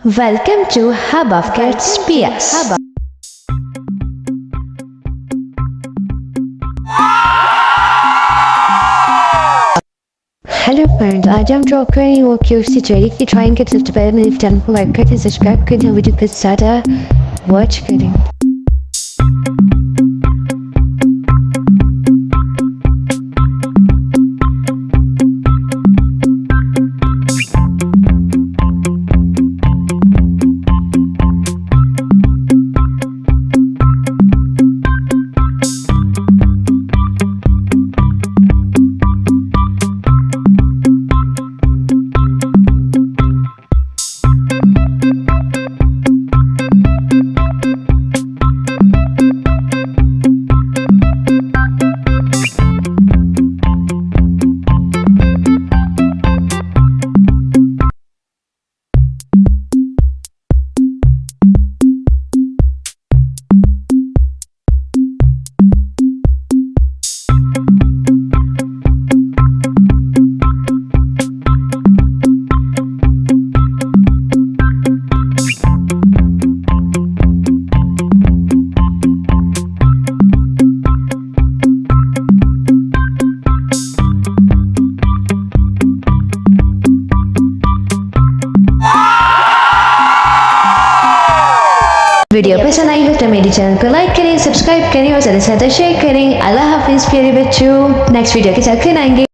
Welcome to Hub of Kids PS. Hello friends, आज हम drop करेंगे वो क्यूट सी चेरी की ड्राइंग के सबसे पहले मेरे चैनल को लाइक करें, सब्सक्राइब करें, वीडियो को ज़्यादा वॉच करें। वीडियो पसंद आई हो तो मेरे चैनल को लाइक करें, सब्सक्राइब करें और ज़्यादा से ज़्यादा शेयर करें। अल्लाह हाफिज़ प्यारे बच्चों, नेक्स्ट वीडियो के साथ फिर आएंगे।